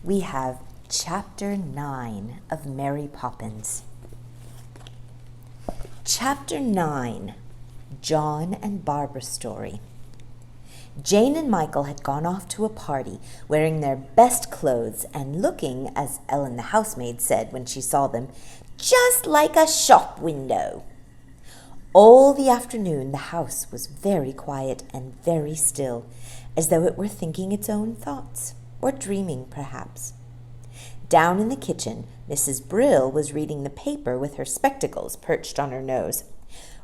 we have Chapter 9 of Mary Poppins. Chapter 9, John and Barbara's Story. Jane and Michael had gone off to a party, wearing their best clothes and looking, as Ellen the housemaid said when she saw them, just like a shop window. All the afternoon the house was very quiet and very still, as though it were thinking its own thoughts, or dreaming perhaps. Down in the kitchen, Mrs. Brill was reading the paper with her spectacles perched on her nose.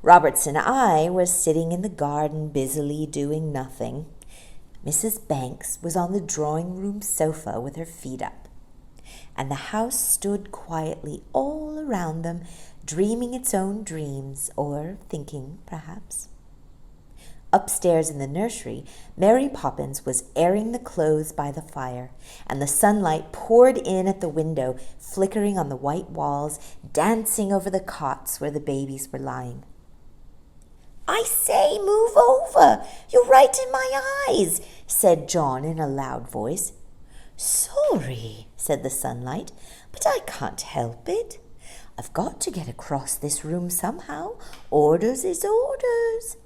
Robertson and I was sitting in the garden busily doing nothing. Mrs. Banks was on the drawing-room sofa with her feet up. And the house stood quietly all around them, dreaming its own dreams, or thinking, perhaps. Upstairs in the nursery, Mary Poppins was airing the clothes by the fire, and the sunlight poured in at the window, flickering on the white walls, dancing over the cots where the babies were lying. "I say, move over! You're right in my eyes," said John in a loud voice. "Sorry," said the sunlight, "but I can't help it. I've got to get across this room somehow. Orders is orders.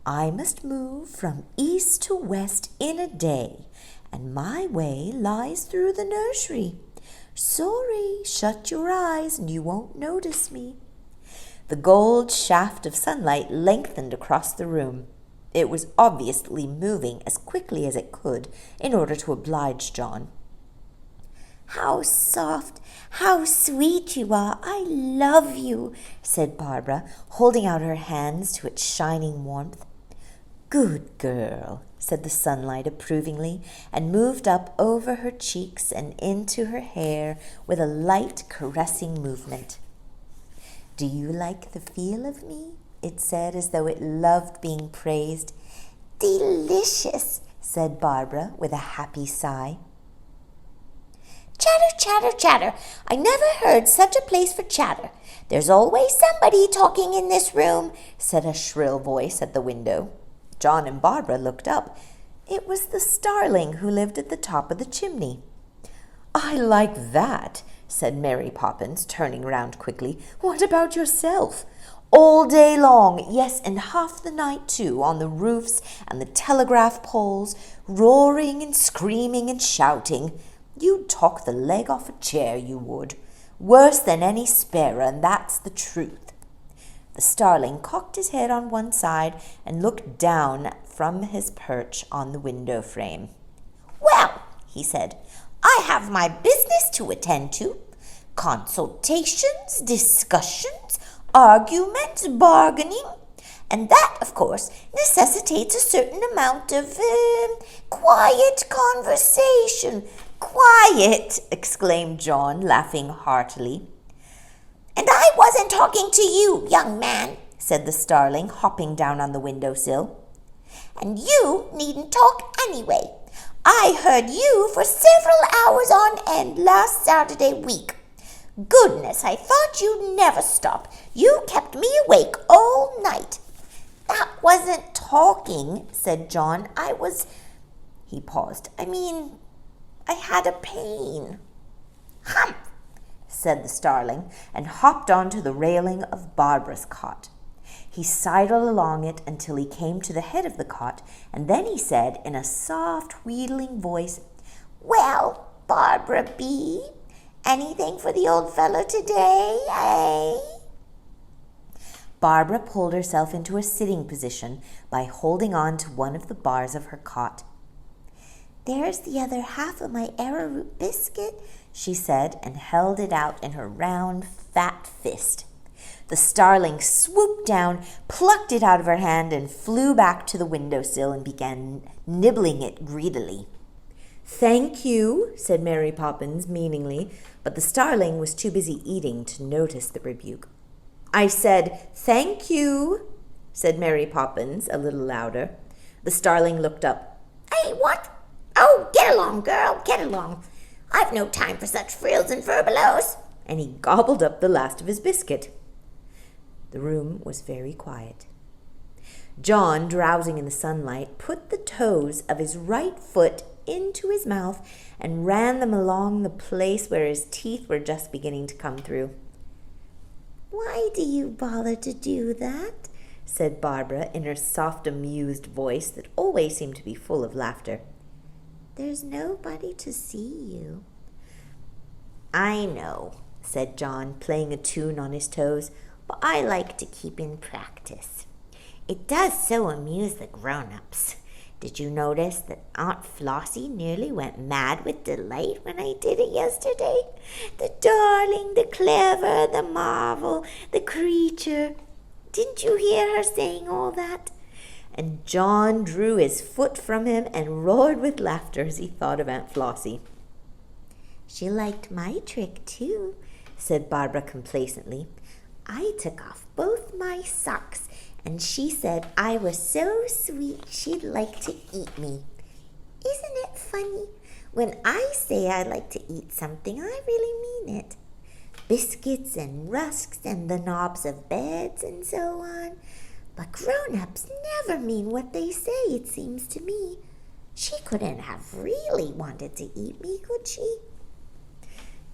I must move from east to west in a day, and my way lies through the nursery. Sorry, shut your eyes and you won't notice me." The gold shaft of sunlight lengthened across the room. It was obviously moving as quickly as it could in order to oblige John. "How soft, how sweet you are! I love you," said Barbara, holding out her hands to its shining warmth. "Good girl," said the sunlight approvingly, and moved up over her cheeks and into her hair with a light, caressing movement. "Do you like the feel of me?" it said, as though it loved being praised. "Delicious," said Barbara with a happy sigh. "Chatter, chatter, chatter. I never heard such a place for chatter. There's always somebody talking in this room," said a shrill voice at the window. John and Barbara looked up. It was the starling who lived at the top of the chimney. "I like that," said Mary Poppins, turning round quickly. "What about yourself? All day long, yes, and half the night too, on the roofs and the telegraph poles, roaring and screaming and shouting. You'd talk the leg off a chair, you would. Worse than any sparrow, and that's the truth." The starling cocked his head on one side and looked down from his perch on the window frame. "Well," he said, "I have my business to attend to. Consultations, discussions, arguments, bargaining. And that, of course, necessitates a certain amount of quiet conversation." "Quiet!" exclaimed John, laughing heartily. "And I wasn't talking to you, young man," said the starling, hopping down on the windowsill. "And you needn't talk anyway. I heard you for several hours on end last Saturday week. Goodness, I thought you'd never stop. You kept me awake all night." "That wasn't talking," said John. He paused. I had a pain." "Humph," said the starling, and hopped onto the railing of Barbara's cot. He sidled along it until he came to the head of the cot, and then he said in a soft, wheedling voice, "Well, Barbara B., anything for the old fellow today, eh?" Barbara pulled herself into a sitting position by holding on to one of the bars of her cot. "There's the other half of my arrowroot biscuit," she said, and held it out in her round, fat fist. The starling swooped down, plucked it out of her hand, and flew back to the windowsill and began nibbling it greedily. "Thank you," said Mary Poppins meaningly, but the starling was too busy eating to notice the rebuke. "I said, thank you," said Mary Poppins a little louder. The starling looked up. "Hey, what? Oh, get along, girl, get along. I've no time for such frills and furbelows." And he gobbled up the last of his biscuit. The room was very quiet. John, drowsing in the sunlight, put the toes of his right foot into his mouth and ran them along the place where his teeth were just beginning to come through. "Why do you bother to do that?" said Barbara in her soft, amused voice that always seemed to be full of laughter. "There's nobody to see you." "I know," said John, playing a tune on his toes, "but I like to keep in practice. It does so amuse the grown-ups. Did you notice that Aunt Flossie nearly went mad with delight when I did it yesterday? The darling, the clever, the marvel, the creature. Didn't you hear her saying all that?" And John drew his foot from him and roared with laughter as he thought of Aunt Flossie. "She liked my trick, too," said Barbara complacently. "I took off both my socks, and she said I was so sweet she'd like to eat me. Isn't it funny? When I say I like to eat something, I really mean it. Biscuits and rusks and the knobs of beds and so on. But grown-ups never mean what they say, it seems to me. She couldn't have really wanted to eat me, could she?"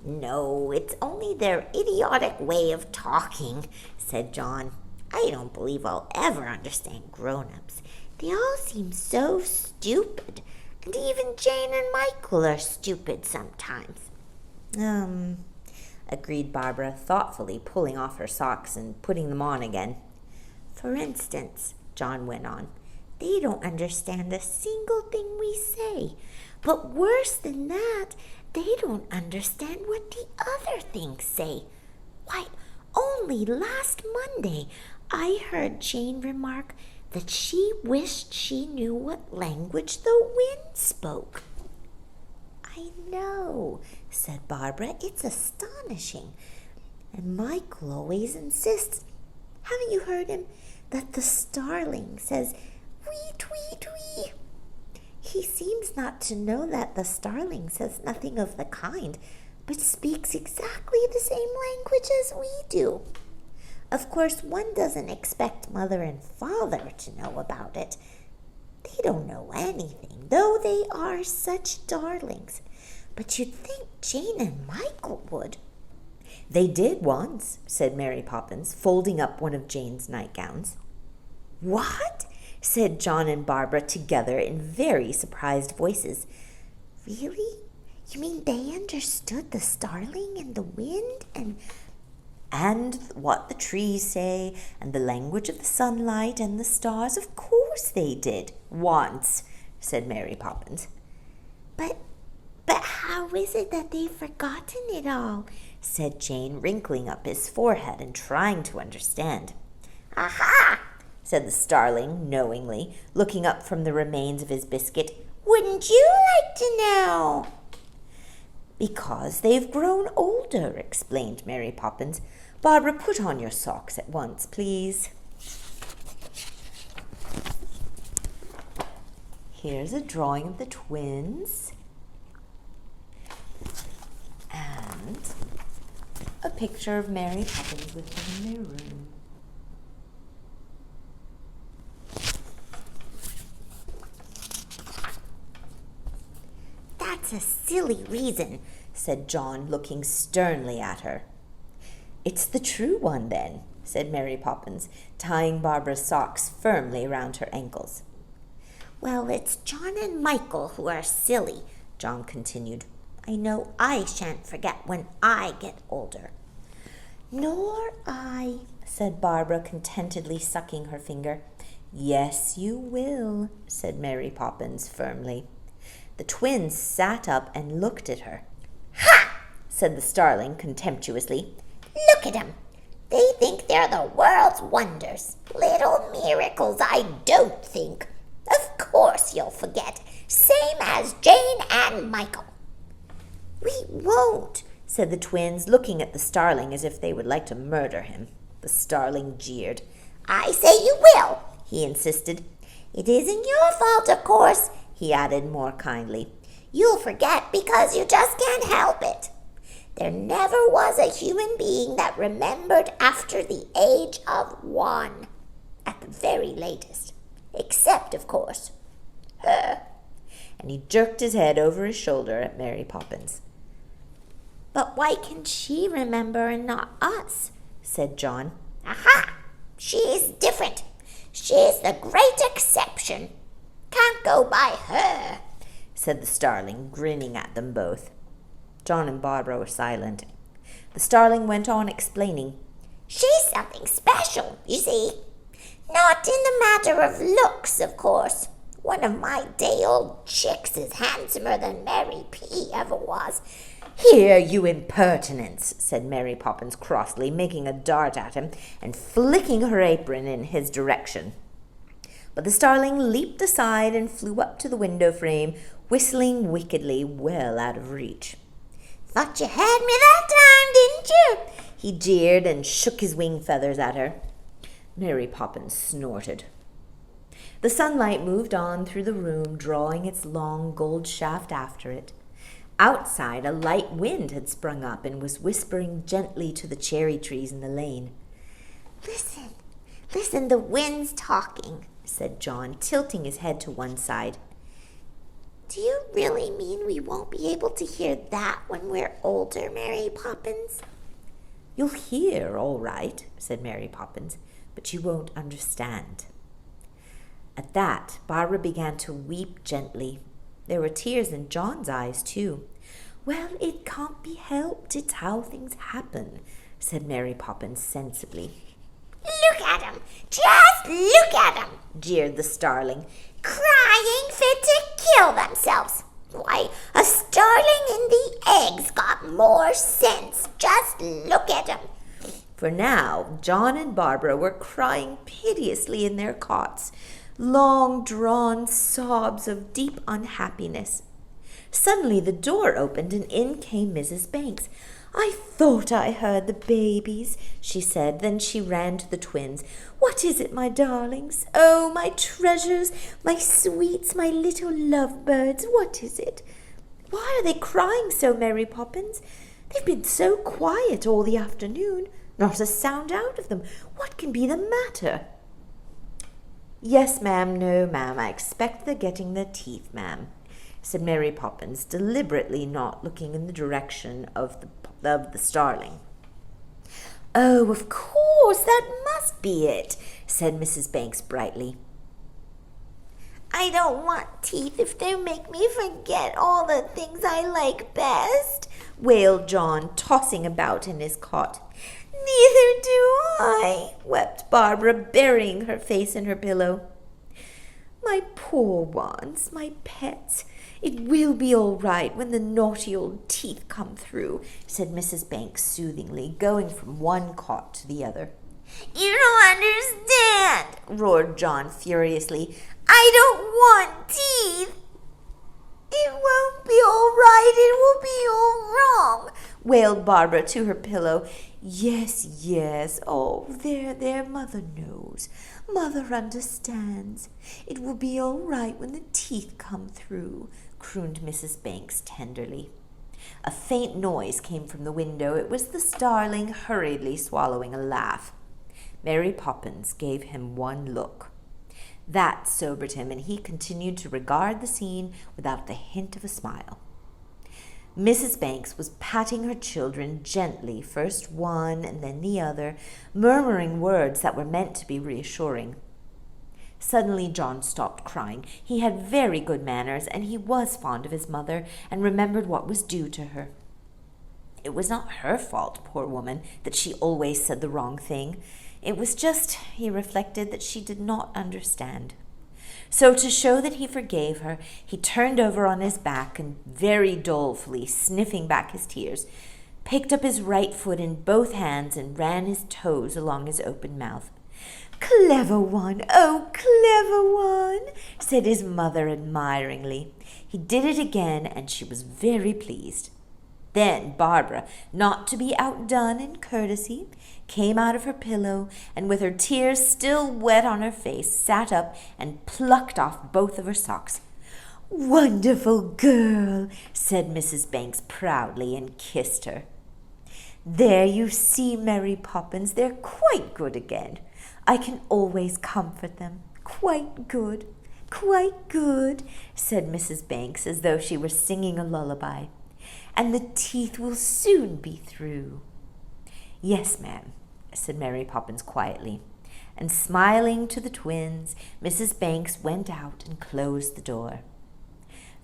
"No, it's only their idiotic way of talking," said John. "I don't believe I'll ever understand grown-ups. They all seem so stupid, and even Jane and Michael are stupid sometimes." Agreed Barbara, thoughtfully pulling off her socks and putting them on again. "For instance," John went on, "they don't understand a single thing we say. But worse than that, they don't understand what the other things say. Why, only last Monday I heard Jane remark that she wished she knew what language the wind spoke." "I know," said Barbara. "It's astonishing. And Michael always insists, haven't you heard him, that the starling says, 'wee, twee, twee'? He seems not to know that the starling says nothing of the kind, but speaks exactly the same language as we do. Of course, one doesn't expect Mother and Father to know about it. They don't know anything, though they are such darlings. But you'd think Jane and Michael would." "They did once," said Mary Poppins, folding up one of Jane's nightgowns. "What?" said John and Barbara together in very surprised voices. "Really? You mean they understood the starling and the wind and what the trees say, and the language of the sunlight and the stars? Of course they did, once," said Mary Poppins. But how is it that they've forgotten it all?" said Jane, wrinkling up his forehead and trying to understand. "Aha!" said the starling knowingly, looking up from the remains of his biscuit. "Wouldn't you like to know?" "Because they've grown older," explained Mary Poppins. "Barbara, put on your socks at once, please." Here's a drawing of the twins and a picture of Mary Poppins with them in their room. "That's a silly reason," said John, looking sternly at her. "It's the true one, then," said Mary Poppins, tying Barbara's socks firmly round her ankles. "Well, it's John and Michael who are silly," John continued. "I know I shan't forget when I get older." "Nor I," said Barbara, contentedly sucking her finger. "Yes, you will," said Mary Poppins firmly. The twins sat up and looked at her. "Ha!" said the starling contemptuously. "Look at 'em. They think they're the world's wonders. Little miracles, I don't think. Of course you'll forget, same as Jane and Michael." "We won't," said the twins, looking at the starling as if they would like to murder him. The starling jeered. "I say you will," he insisted. "It isn't your fault, of course," he added more kindly. "You'll forget because you just can't help it. There never was a human being that remembered after the age of 1, at the very latest. Except, of course, her. and he jerked his head over his shoulder at Mary Poppins. "But why can she remember and not us?" said John. "Aha! She's different. She's the great exception. Can't go by her," said the starling, grinning at them both. John and Barbara were silent. The starling went on explaining. "She's something special, you see. Not in the matter of looks, of course. One of my day-old chicks is handsomer than Mary P. ever was." "Here, you impertinence," said Mary Poppins crossly, making a dart at him and flicking her apron in his direction. But the starling leaped aside and flew up to the window frame, whistling wickedly, well out of reach. "Thought you had me that time, didn't you?" he jeered and shook his wing feathers at her. Mary Poppins snorted. The sunlight moved on through the room, drawing its long gold shaft after it. Outside, a light wind had sprung up and was whispering gently to the cherry trees in the lane. Listen, the wind's talking," said John, tilting his head to one side. "Do you really mean we won't be able to hear that when we're older, Mary Poppins?" "You'll hear, all right," said Mary Poppins, "but you won't understand." At that, Barbara began to weep gently. There were tears in John's eyes, too. "Well, it can't be helped. It's how things happen," said Mary Poppins sensibly. "Look at 'em! Just look at 'em!" jeered the starling. "Crying fit to kill themselves. Why, a starling in the egg's got more sense. Just look at 'em." For now, John and Barbara were crying piteously in their cots, long-drawn sobs of deep unhappiness. Suddenly the door opened and in came Mrs. Banks. "I thought I heard the babies," she said. Then she ran to the twins. "What is it, my darlings? Oh, my treasures, my sweets, my little lovebirds, what is it? Why are they crying so, Mary Poppins? They've been so quiet all the afternoon. Not a sound out of them. What can be the matter?" "Yes, ma'am, no, ma'am, I expect they're getting their teeth, ma'am," said Mary Poppins, deliberately not looking in the direction of the starling. "Oh, of course, that must be it," said Mrs. Banks brightly. "I don't want teeth if they make me forget all the things I like best," wailed John, tossing about in his cot. "Neither do I," wept Barbara, burying her face in her pillow. "My poor ones, my pets, it will be all right when the naughty old teeth come through," said Mrs. Banks soothingly, going from one cot to the other. "You don't understand," roared John furiously. "I don't want teeth." "It won't be all right, it will be all wrong," wailed Barbara to her pillow. Yes, yes. Oh, there, Mother knows. Mother understands. It will be all right when the teeth come through," crooned Mrs. Banks tenderly. A faint noise came from the window. It was the starling hurriedly swallowing a laugh. Mary Poppins gave him one look. That sobered him, and he continued to regard the scene without the hint of a smile. Mrs. Banks was patting her children gently, first one and then the other, murmuring words that were meant to be reassuring. Suddenly John stopped crying. He had very good manners, and he was fond of his mother and remembered what was due to her. It was not her fault, poor woman, that she always said the wrong thing. It was just, he reflected, that she did not understand. So to show that he forgave her, he turned over on his back and, very dolefully sniffing back his tears, picked up his right foot in both hands and ran his toes along his open mouth. "Clever one, oh, clever one," said his mother admiringly. He did it again, and she was very pleased. Then Barbara, not to be outdone in courtesy, came out of her pillow, and with her tears still wet on her face, sat up and plucked off both of her socks. "Wonderful girl," said Mrs. Banks proudly, and kissed her. "There you see, Mary Poppins, they're quite good again. I can always comfort them. Quite good. Quite good, said Mrs. Banks, as though she were singing a lullaby. And the teeth will soon be through. Yes, ma'am, said Mary Poppins quietly. And smiling to the twins, Mrs. Banks went out and closed the door.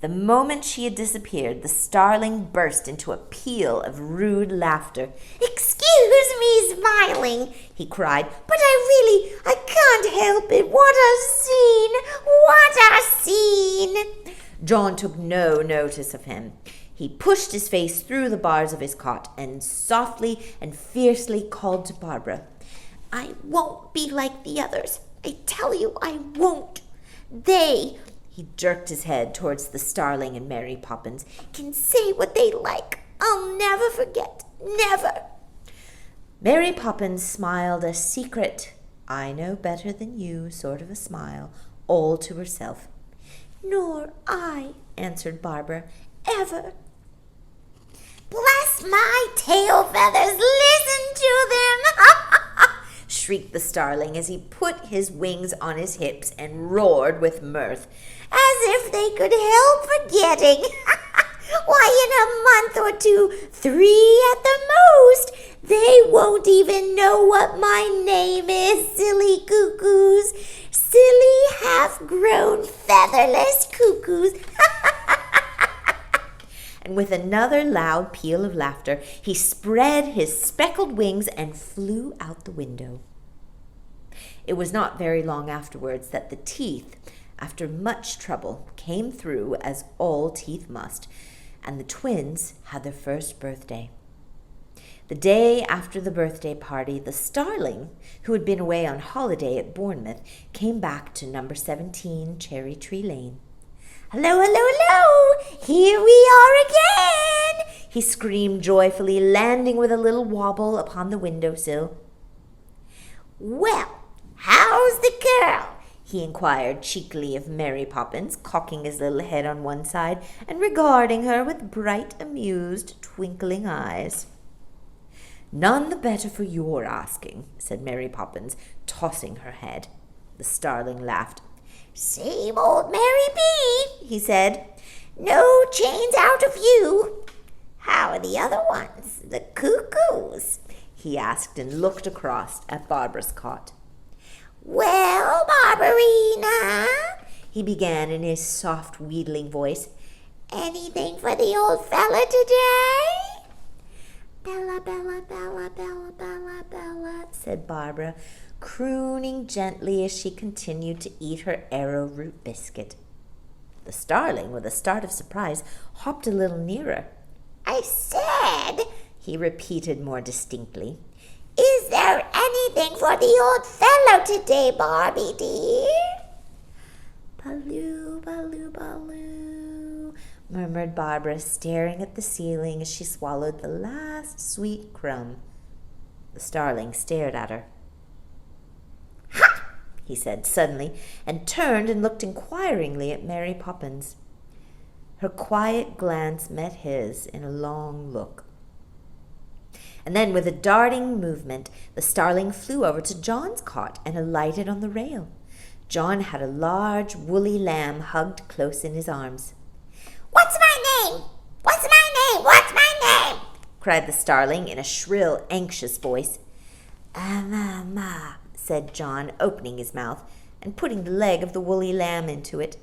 The moment she had disappeared, the starling burst into a peal of rude laughter. "Excuse me smiling," he cried, "but I can't help it. What a scene! What a scene!" John took no notice of him. He pushed his face through the bars of his cot and softly and fiercely called to Barbara. "I won't be like the others. I tell you I won't. They," he jerked his head towards the starling and Mary Poppins, "can say what they like. I'll never forget. Never." Mary Poppins smiled a secret, I know better than you sort of a smile, all to herself. "Nor I," answered Barbara, "ever." "Bless my tail feathers, listen to them!" shrieked the starling as he put his wings on his hips and roared with mirth. "As if they could help forgetting! Why, in a month or two, 3 at the most, they won't even know what my name is, silly cuckoos. Silly, half-grown, featherless cuckoos." And with another loud peal of laughter, he spread his speckled wings and flew out the window. It was not very long afterwards that the teeth, after much trouble, came through, as all teeth must, and the twins had their first birthday. The day after the birthday party, the starling, who had been away on holiday at Bournemouth, came back to number 17 Cherry Tree Lane. "Hello, hello, hello! Here we are again!" he screamed joyfully, landing with a little wobble upon the windowsill. "Well, how's the girl?" he inquired cheekily of Mary Poppins, cocking his little head on one side and regarding her with bright, amused, twinkling eyes. "None the better for your asking," said Mary Poppins, tossing her head. The starling laughed. "Same old Mary B," he said. "No change out of you. How are the other ones, the cuckoos?" he asked and looked across at Barbara's cot. "Well, Barbarina," he began in his soft, wheedling voice, "anything for the old fella today?" "Bella, Bella, Bella, Bella, Bella, Bella," said Barbara, crooning gently as she continued to eat her arrowroot biscuit. The starling, with a start of surprise, hopped a little nearer. "I said," he repeated more distinctly, "is there anything for the old fellow today, Barbie dear?" "Baloo, baloo, baloo," murmured Barbara, staring at the ceiling as she swallowed the last sweet crumb. The starling stared at her. "Ha!" he said suddenly, and turned and looked inquiringly at Mary Poppins. Her quiet glance met his in a long look. And then, with a darting movement, the starling flew over to John's cot and alighted on the rail. John had a large woolly lamb hugged close in his arms. "What's my name? What's my name? What's my name?" cried the starling in a shrill, anxious voice. "Ma," said John, opening his mouth and putting the leg of the woolly lamb into it.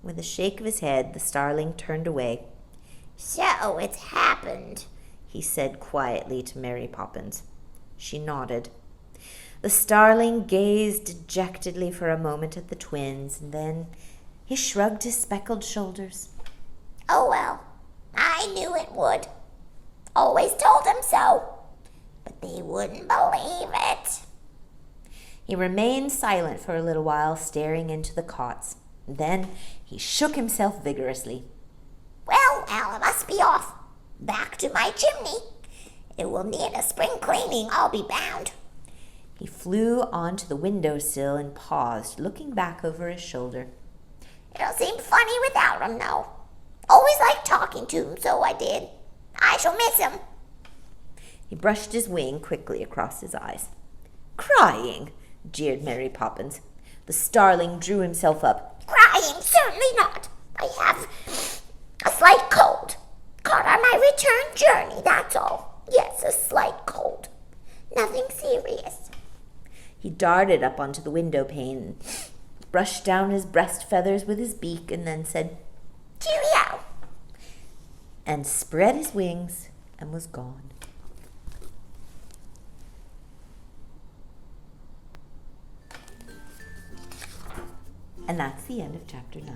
With a shake of his head, the starling turned away. "So it's happened," he said quietly to Mary Poppins. She nodded. The starling gazed dejectedly for a moment at the twins, and then he shrugged his speckled shoulders. "Oh, well, I knew it would. Always told them so. But they wouldn't believe it." He remained silent for a little while, staring into the cots. Then he shook himself vigorously. "Well, I must be off. Back to my chimney. It will need a spring cleaning, I'll be bound." He flew onto the window-sill and paused, looking back over his shoulder. "It'll seem funny without him, though. Always liked talking to him, so I did. I shall miss him." He brushed his wing quickly across his eyes. "Crying!" jeered Mary Poppins. The starling drew himself up. Crying, certainly not. I have a slight cold. Caught on my return journey, that's all. Yes, a slight cold. Nothing serious. He darted up onto the window pane, brushed down his breast feathers with his beak, and then said, Cheerio! and spread his wings and was gone. And that's the end of chapter 9.